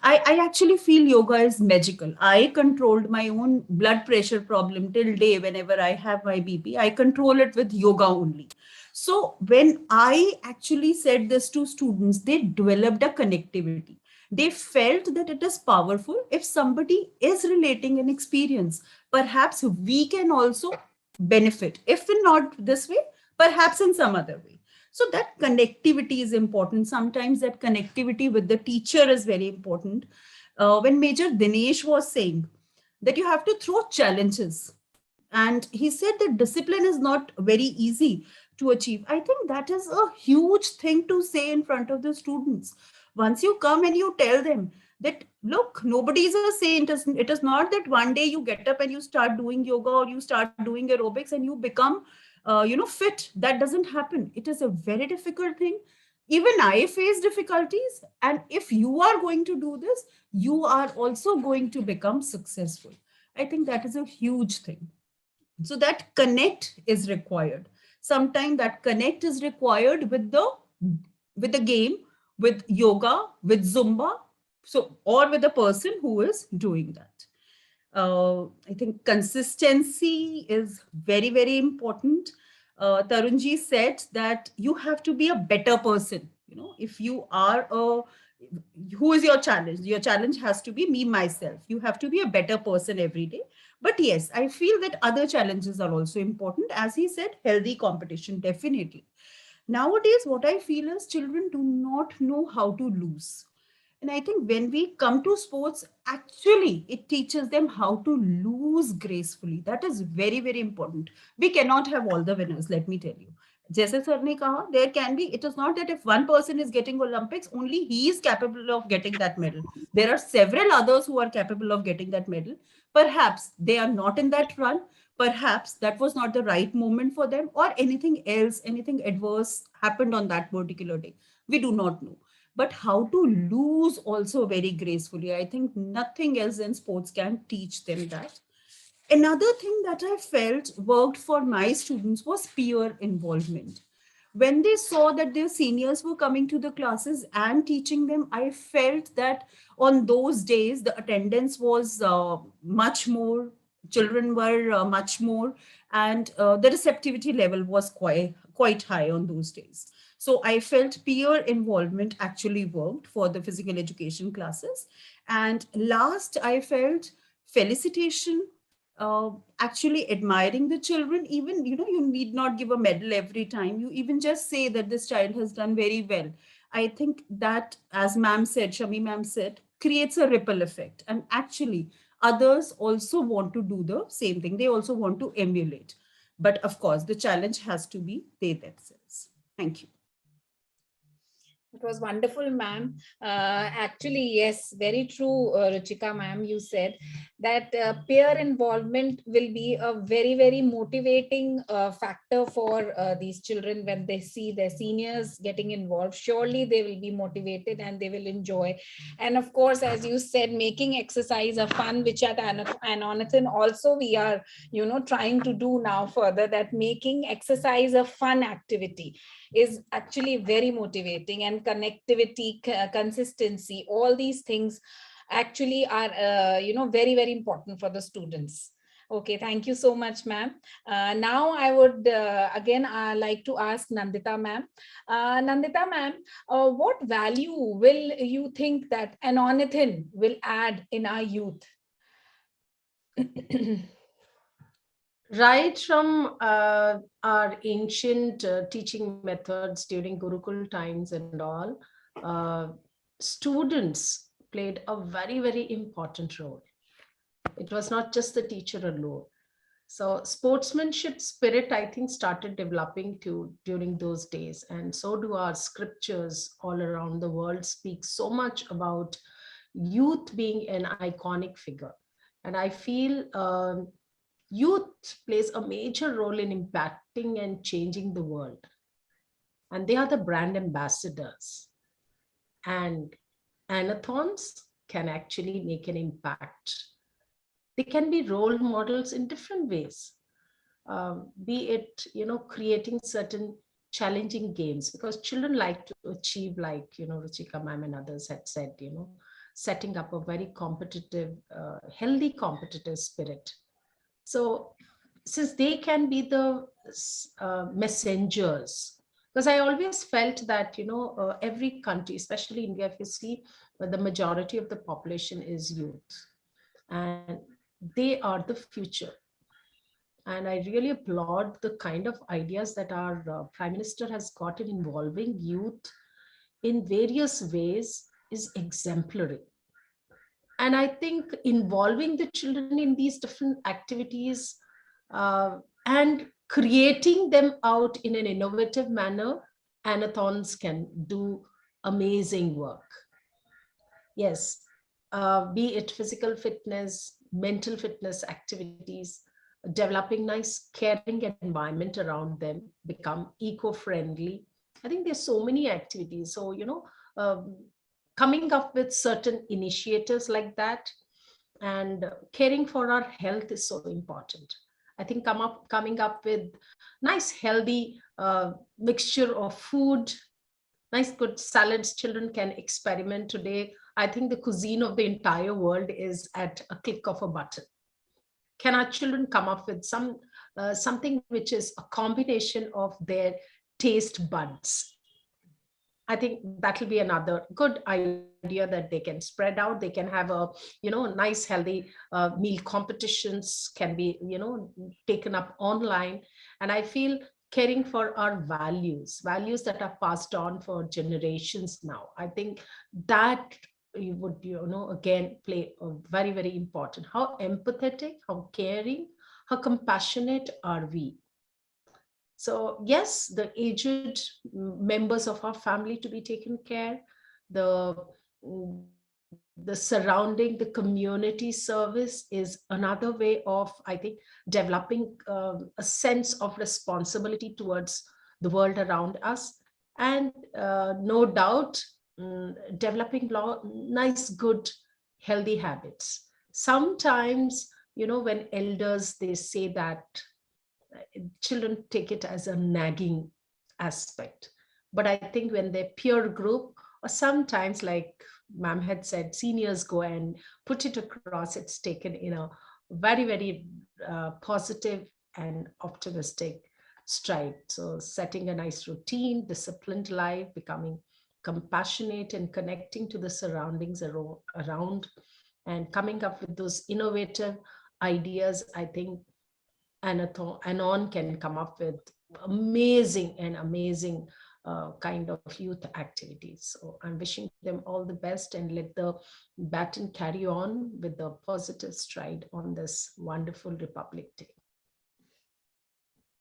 I actually feel yoga is magical. I controlled my own blood pressure problem till day whenever I have my BP. I control it with yoga only. So when I actually said this to students, they developed a connectivity. They felt that it is powerful. If somebody is relating an experience, perhaps we can also benefit. If not this way, perhaps in some other way. So that connectivity is important. Sometimes that connectivity with the teacher is very important. When Major Dinesh was saying that you have to throw challenges, and he said that discipline is not very easy to achieve. I think that is a huge thing to say in front of the students. Once you come and you tell them that, look, nobody is a saint. It is not that one day you get up and you start doing yoga or you start doing aerobics and you become fit. That doesn't happen. It is a very difficult thing. Even I face difficulties, and if you are going to do this, you are also going to become successful. I think that is a huge thing. So that connect is required. Sometimes that connect is required with the game, with yoga, with Zumba, so or with the person who is doing that. I think consistency is very, very important. Tarunji said that you have to be a better person. If you are who is your challenge? Your challenge has to be me, myself. You have to be a better person every day. But yes, I feel that other challenges are also important. As he said, healthy competition, definitely. Nowadays, what I feel is children do not know how to lose. And I think when we come to sports, actually, it teaches them how to lose gracefully. That is very, very important. We cannot have all the winners, let me tell you. जैसे sir ने कहा, there can be, it is not that if one person is getting Olympics, only he is capable of getting that medal. There are several others who are capable of getting that medal. Perhaps they are not in that run. Perhaps that was not the right moment for them, or anything else, anything adverse happened on that particular day. We do not know. But how to lose also very gracefully. I think nothing else in sports can teach them that. Another thing that I felt worked for my students was peer involvement. When they saw that their seniors were coming to the classes and teaching them, I felt that on those days, the attendance was much more, children were much more, and the receptivity level was quite high on those days. So I felt peer involvement actually worked for the physical education classes. And last, I felt felicitation, actually admiring the children. Even, you need not give a medal every time. You even just say that this child has done very well. I think that, as ma'am said, Shami ma'am said, creates a ripple effect. And actually, others also want to do the same thing. They also want to emulate. But of course, the challenge has to be they themselves. Thank you. It was wonderful, ma'am. Actually, yes, very true, Ruchika, ma'am. You said that peer involvement will be a very, very motivating factor for these children when they see their seniors getting involved. Surely they will be motivated and they will enjoy. And of course, as you said, making exercise a fun, which at Anonathan also we are, trying to do now further, that making exercise a fun activity is actually very motivating. And connectivity, consistency, all these things actually are very, very important for the students. Okay, thank you so much, ma'am. Now I would again like to ask Nandita ma'am. Nandita ma'am, what value will you think that Anonathan will add in our youth? Right from our ancient teaching methods during Gurukul times and all, students played a very, very important role. It was not just the teacher alone. So sportsmanship spirit, I think, started developing during those days. And so do our scriptures all around the world speak so much about youth being an iconic figure. And I feel youth plays a major role in impacting and changing the world. And they are the brand ambassadors. And anathons can actually make an impact. They can be role models in different ways, be it, creating certain challenging games, because children like to achieve, like, Ruchika ma'am and others had said, setting up a very competitive, healthy competitive spirit. So since they can be the messengers, because I always felt that, every country, especially India, if you see, the majority of the population is youth, and they are the future. And I really applaud the kind of ideas that our Prime Minister has got in involving youth in various ways is exemplary. And I think involving the children in these different activities and creating them out in an innovative manner, Anathons can do amazing work. Yes, be it physical fitness, mental fitness activities, developing nice caring environment around them, become eco-friendly. I think there's so many activities. So, coming up with certain initiatives like that, and caring for our health is so important. I think coming up with nice healthy mixture of food, nice good salads children can experiment today. I think the cuisine of the entire world is at a click of a button. Can our children come up with something which is a combination of their taste buds? I think that will be another good idea that they can spread out. They can have a, nice healthy meal competitions can be, taken up online. And I feel caring for our values that are passed on for generations now. I think that you would, again, play a very, very important. How empathetic, how caring, how compassionate are we? So yes, the aged members of our family to be taken care, the surrounding, the community service is another way of, I think, developing a sense of responsibility towards the world around us. And no doubt, developing nice, good, healthy habits. Sometimes, when elders, they say that children take it as a nagging aspect. But I think when their peer group, or sometimes, like ma'am had said, seniors go and put it across, it's taken in a very, very positive and optimistic stride. So setting a nice routine, disciplined life, becoming compassionate and connecting to the surroundings around, and coming up with those innovative ideas. I think Anon can come up with amazing kind of youth activities. So I'm wishing them all the best, and let the baton carry on with the positive stride on this wonderful Republic Day.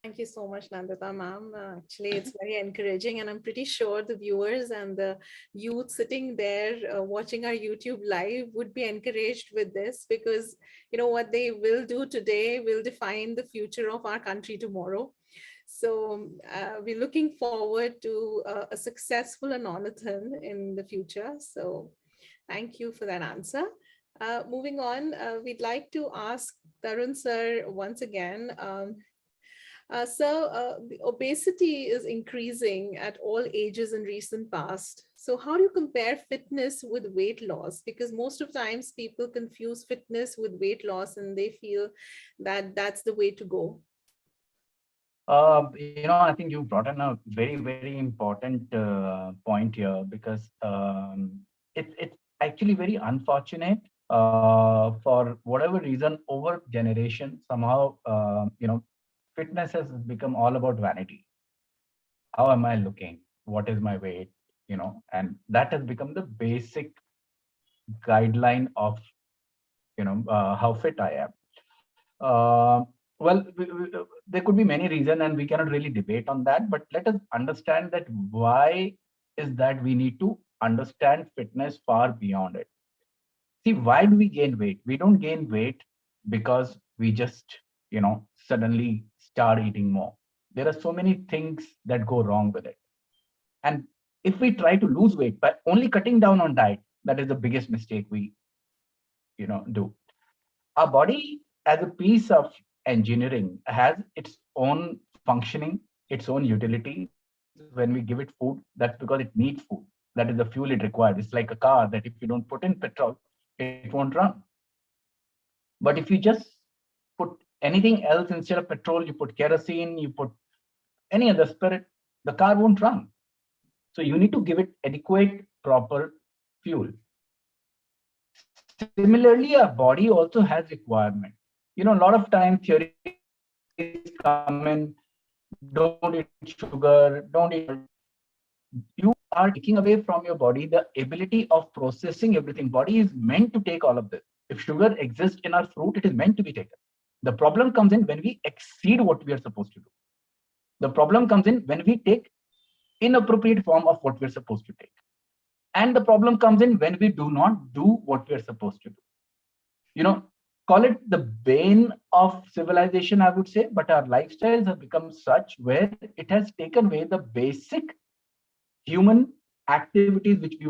Thank you so much, Nandita ma'am. Actually, it's very encouraging, and I'm pretty sure the viewers and the youth sitting there watching our YouTube live would be encouraged with this, because what they will do today will define the future of our country tomorrow. So we're looking forward to a successful Anonathan in the future. So thank you for that answer. Moving on, we'd like to ask Tarun sir once again. The obesity is increasing at all ages in recent past. So how do you compare fitness with weight loss? Because most of times people confuse fitness with weight loss, and they feel that that's the way to go. I think you brought in a very, very important point here, because it's actually very unfortunate. For whatever reason, over generation, somehow, fitness has become all about vanity. How am I looking? What is my weight? And that has become the basic guideline of, how fit I am. Well, there could be many reasons, and we cannot really debate on that. But let us understand that why is that we need to understand fitness far beyond it. See, why do we gain weight? We don't gain weight because we just, suddenly start eating more. There are so many things that go wrong with it. And if we try to lose weight by only cutting down on diet, that is the biggest mistake we, do. Our body, as a piece of engineering, has its own functioning, its own utilities. When we give it food, that's because it needs food. That is the fuel it requires. It's like a car that if you don't put in petrol, it won't run. But if you just put anything else instead of petrol, you put kerosene, you put any other spirit, the car won't run. So you need to give it adequate, proper fuel. Similarly, our body also has requirement. A lot of time theories come in, don't eat sugar, don't eat salt. You are taking away from your body the ability of processing everything. Body is meant to take all of this. If sugar exists in our fruit, it is meant to be taken. The problem comes in when we exceed what we are supposed to do. The problem comes in when we take inappropriate form of what we're supposed to take. And the problem comes in when we do not do what we're supposed to do. Call it the bane of civilization, I would say, but our lifestyles have become such where it has taken away the basic human activities which we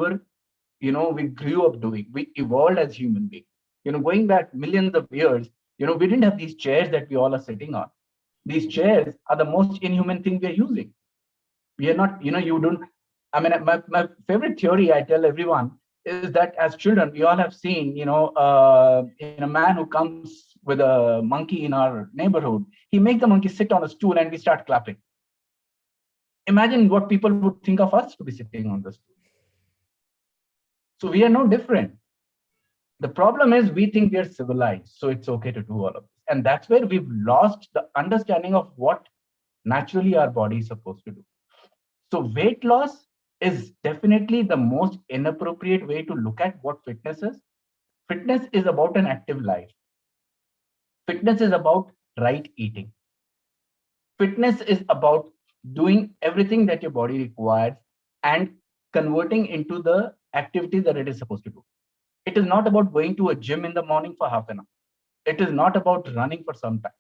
grew up doing. We evolved as human beings. Going back millions of years, we didn't have these chairs that we all are sitting on. These chairs are the most inhuman thing we are using. We are not, you don't, my favorite theory I tell everyone is that as children, we all have seen, a man who comes with a monkey in our neighborhood, he makes the monkey sit on a stool and we start clapping. Imagine what people would think of us to be sitting on the stool. So we are no different. The problem is we think we are civilized, so it's okay to do all of this. And that's where we've lost the understanding of what naturally our body is supposed to do. So weight loss is definitely the most inappropriate way to look at what fitness is. Fitness is about an active life. Fitness is about right eating. Fitness is about doing everything that your body requires and converting into the activity that it is supposed to do. It is not about going to a gym in the morning for half an hour. It is not about running for some time.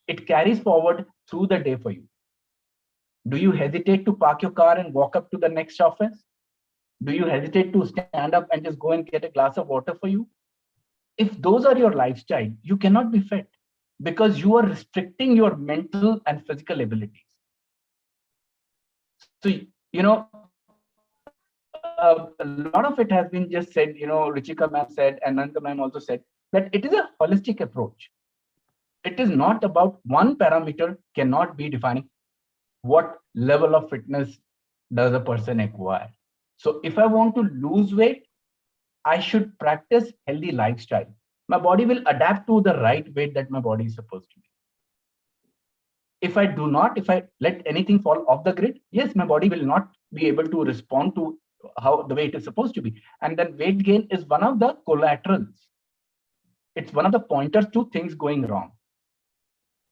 It carries forward through the day for you. Do you hesitate to park your car and walk up to the next office? Do you hesitate to stand up and just go and get a glass of water for you? If those are your lifestyle, you cannot be fit because you are restricting your mental and physical abilities. So, a lot of it has been just said, Ruchika ma'am said, and Nandita ma'am also said, that it is a holistic approach. It is not about one parameter cannot be defining what level of fitness does a person acquire. So if I want to lose weight, I should practice healthy lifestyle. My body will adapt to the right weight that my body is supposed to be. If I let anything fall off the grid, yes, my body will not be able to respond to how the way it is supposed to be. And then weight gain is one of the collaterals. It's one of the pointers to things going wrong.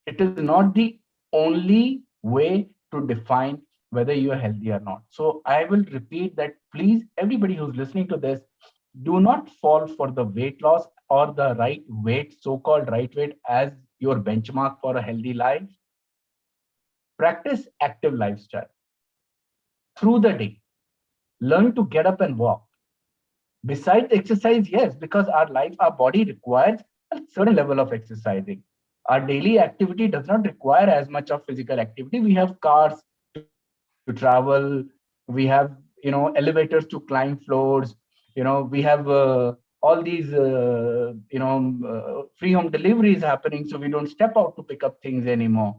It is not the only way to define whether you are healthy or not. So I will repeat that, please, everybody who's listening to this, do not fall for the weight loss or the right weight, so-called right weight, as your benchmark for a healthy life. Practice active lifestyle through the day. Learn to get up and walk. Besides exercise, yes, because our body requires a certain level of exercising. Our daily activity does not require as much of physical activity. We have cars to travel. We have, elevators to climb floors. We have all these, free home deliveries happening. So we don't step out to pick up things anymore.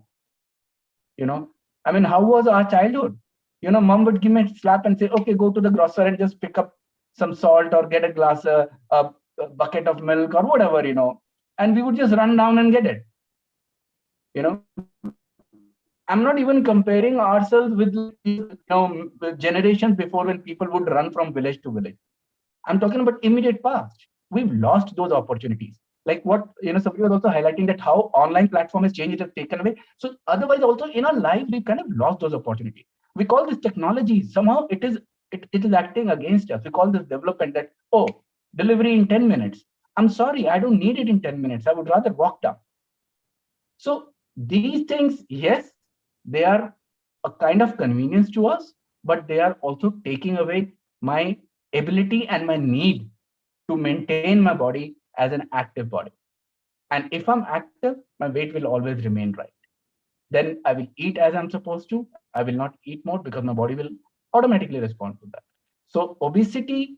How was our childhood? Mom would give me a slap and say, okay, go to the grocer and just pick up some salt or get a glass, a bucket of milk or whatever, and we would just run down and get it. I'm not even comparing ourselves with, with generations before when people would run from village to village. I'm talking about immediate past. We've lost those opportunities. Like what, somebody was also highlighting that how online platform has changed, it has taken away. So otherwise also in our life, we've kind of lost those opportunities. We call this technology. Somehow it is acting against us. We call this development that, oh, delivery in 10 minutes. I'm sorry, I don't need it in 10 minutes. I would rather walk down. So these things, yes, they are a kind of convenience to us, but they are also taking away my ability and my need to maintain my body as an active body. And if I'm active, my weight will always remain right. Then I will eat as I'm supposed to. I will not eat more because my body will automatically respond to that. So obesity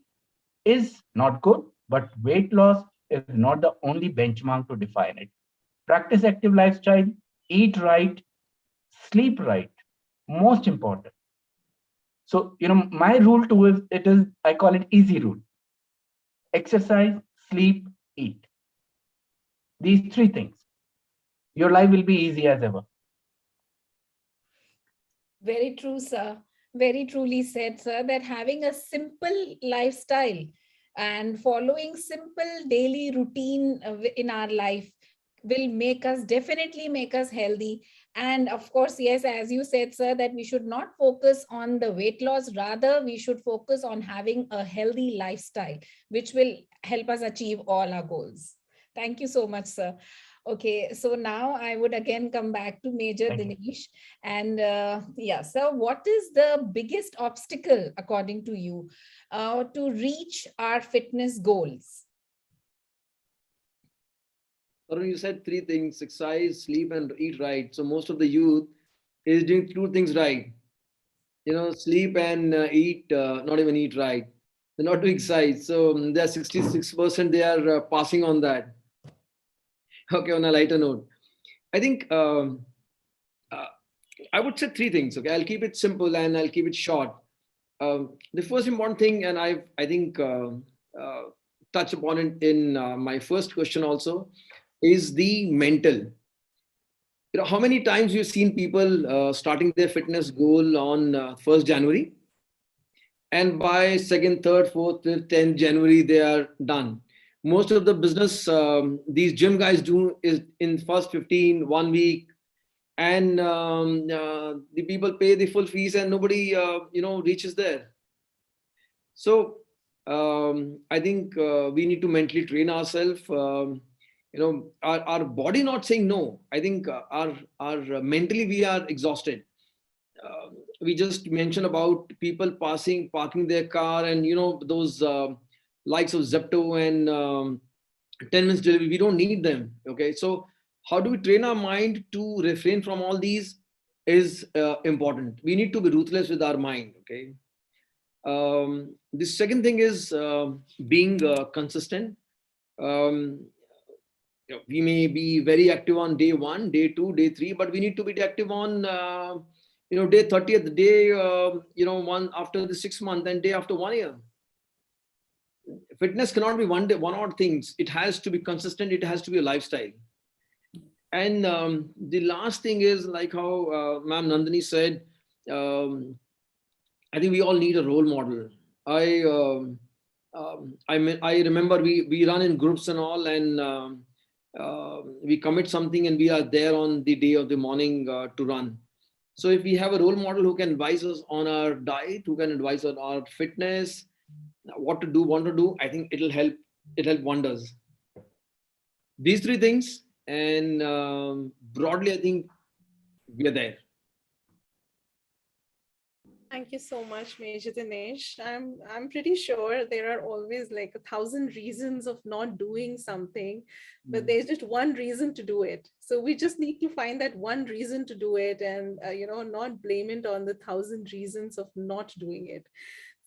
is not good, but weight loss is not the only benchmark to define it. Practice active lifestyle, eat right, sleep right, most important. So, my rule too is, I call it easy rule. Exercise, sleep, eat. These three things. Your life will be easy as ever. Very true, sir. Very truly said, sir, that having a simple lifestyle and following simple daily routine in our life will definitely make us healthy. And of course, yes, as you said, sir, that we should not focus on the weight loss. Rather, we should focus on having a healthy lifestyle, which will help us achieve all our goals. Thank you so much, sir. Okay, so now I would again come back to Major Dinesh. And yeah, so what is the biggest obstacle, according to you, to reach our fitness goals? Tarun, you said three things: exercise, sleep, and eat right. So most of the youth is doing two things right. Sleep and eat, not even eat right. They're not doing exercise. So they're 66%, they are passing on that. Okay, on a lighter note, I think I would say three things. Okay, I'll keep it simple and I'll keep it short. The first important thing, and I think touch upon it in my first question also, is the mental. How many times you've seen people starting their fitness goal on 1st January, and by 2nd, 3rd, 4th, 5th, 10th January they are done. Most of the business these gym guys do is in first 15 1 week, and the people pay the full fees and nobody reaches there. So I think we need to mentally train ourselves. Our body not saying no. I think our mentally we are exhausted. We just mentioned about people parking their car, and those likes of Zepto and 10 minutes delivery. We don't need them. Okay, so how do we train our mind to refrain from all these is important. We need to be ruthless with our mind. Okay. The second thing is being consistent. We may be very active on day 1, day 2, day 3, but we need to be active on day 30th, day one after the 6th month, and day after 1 year. Fitness cannot be one day, one odd things. It has to be consistent. It has to be a lifestyle. And the last thing is, like how Ma'am Nandini said, I think we all need a role model. I remember we run in groups and all, and we commit something and we are there on the day of the morning to run. So if we have a role model who can advise us on our diet, who can advise on our fitness, what to do, want to do, I think it'll help wonders. These three things, and broadly, I think we are there. Thank you so much, Major Dinesh. I'm pretty sure there are always like 1,000 reasons of not doing something, but there's just one reason to do it. So we just need to find that one reason to do it, and not blame it on the 1,000 reasons of not doing it.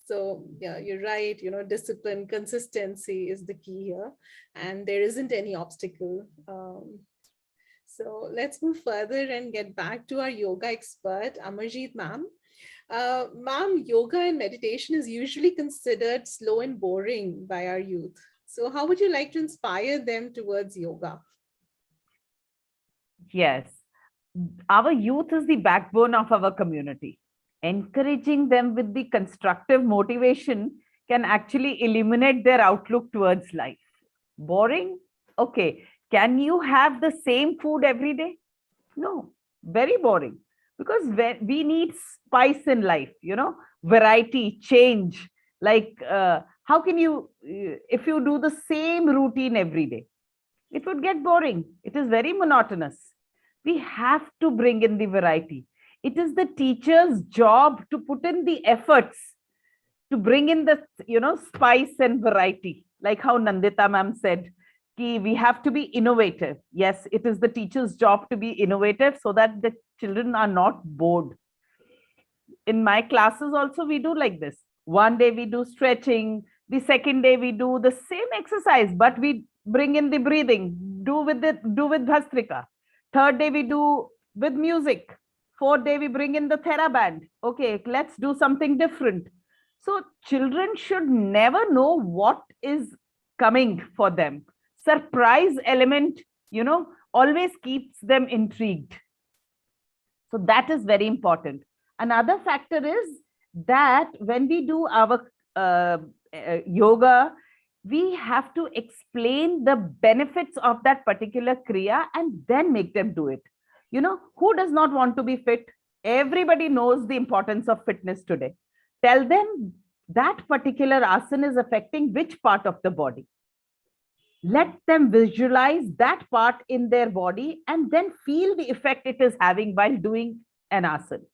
So yeah, you're right. Discipline, consistency is the key here, and there isn't any obstacle. So let's move further and get back to our yoga expert, Amarjeet ma'am. Ma'am, yoga and meditation is usually considered slow and boring by our youth. So how would you like to inspire them towards yoga? Yes, our youth is the backbone of our community. Encouraging them with the constructive motivation can actually illuminate their outlook towards life. Boring? Okay. Can you have the same food every day? No, very boring. Because we need spice in life, variety, change. Like, how can you, if you do the same routine every day, it would get boring. It is very monotonous. We have to bring in the variety. It is the teacher's job to put in the efforts to bring in the, spice and variety. Like how Nandita ma'am said, we have to be innovative. Yes, it is the teacher's job to be innovative so that the children are not bored. In my classes also, we do like this. One day we do stretching. The second day we do the same exercise, but we bring in the breathing, do with Bhastrika. Third day we do with music. Fourth day we bring in the TheraBand. Okay, let's do something different. So children should never know what is coming for them. Surprise element, always keeps them intrigued. So that is very important. Another factor is that when we do our yoga, we have to explain the benefits of that particular kriya and then make them do it. Who does not want to be fit? Everybody knows the importance of fitness today. Tell them that particular asana is affecting which part of the body. Let them visualize that part in their body and then feel the effect it is having while doing an asana.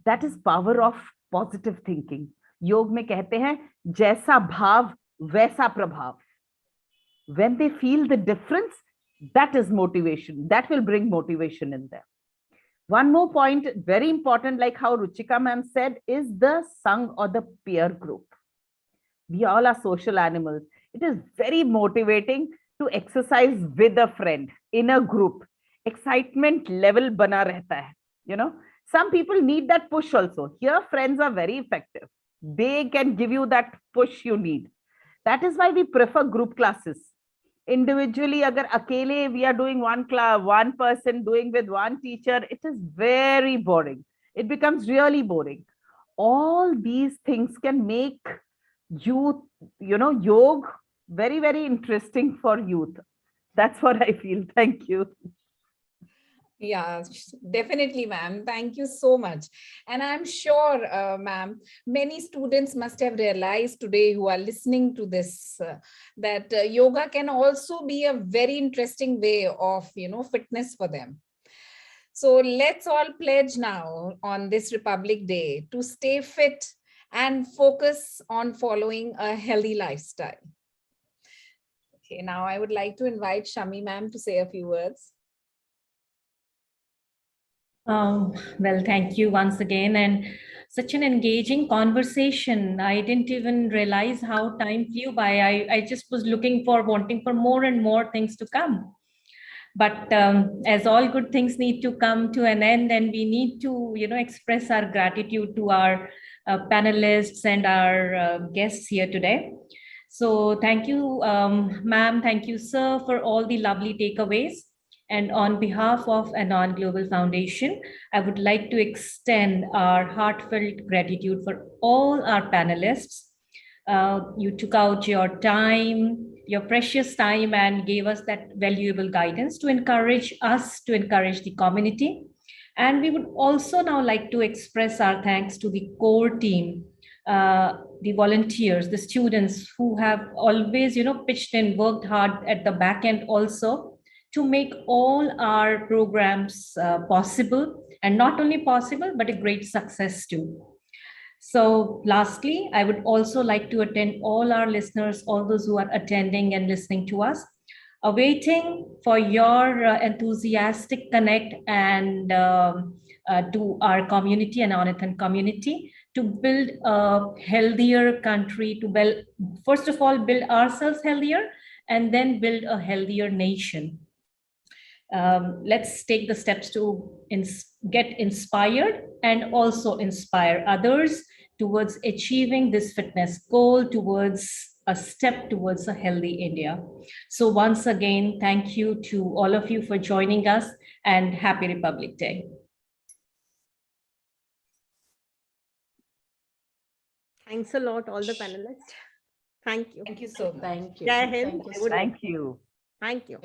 That is power of positive thinking. योग में कहते हैं जैसा भाव वैसा प्रभाव. When they feel the difference, that is motivation. That will bring motivation in them. One more point, very important, like how Ruchika ma'am said, is the Sangh or the peer group. We all are social animals. It is very motivating to exercise with a friend in a group. Excitement level bana rehta hai. Some people need that push also. Here, friends are very effective. They can give you that push you need. That is why we prefer group classes. Individually, agar akele we are doing one class, one person doing with one teacher, it is very boring. It becomes really boring. All these things can make youth, yoga very, very interesting for youth. That's what I feel. Thank you. Yeah, definitely, ma'am. Thank you so much. And I'm sure, ma'am, many students must have realized today who are listening to this, that yoga can also be a very interesting way of, fitness for them. So let's all pledge now on this Republic Day to stay fit and focus on following a healthy lifestyle. Okay, now I would like to invite Shami ma'am to say a few words. Well, thank you once again, and such an engaging conversation. I didn't even realize how time flew by. I just was wanting for more and more things to come. But as all good things need to come to an end, and we need to, express our gratitude to our panelists and our guests here today. So thank you, ma'am. Thank you, sir, for all the lovely takeaways. And on behalf of Anon Global Foundation, I would like to extend our heartfelt gratitude for all our panelists. You took out your time, your precious time, and gave us that valuable guidance to encourage us, to encourage the community. And we would also now like to express our thanks to the core team, the volunteers, the students who have always, pitched in, worked hard at the back end also, to make all our programs possible, and not only possible, but a great success too. So lastly, I would also like to attend all our listeners, all those who are attending and listening to us, awaiting for your enthusiastic connect and to our community, Anonathan community, to build a healthier country, to build, first of all, build ourselves healthier, and then build a healthier nation. Let's take the steps to get inspired and also inspire others towards achieving this fitness goal, towards a step towards a healthy India. So once again, thank you to all of you for joining us, and happy Republic Day. Thanks a lot, all the panelists. Thank you. Thank you so much. Thank you. Jai Hind. Thank you. Thank you. Thank you.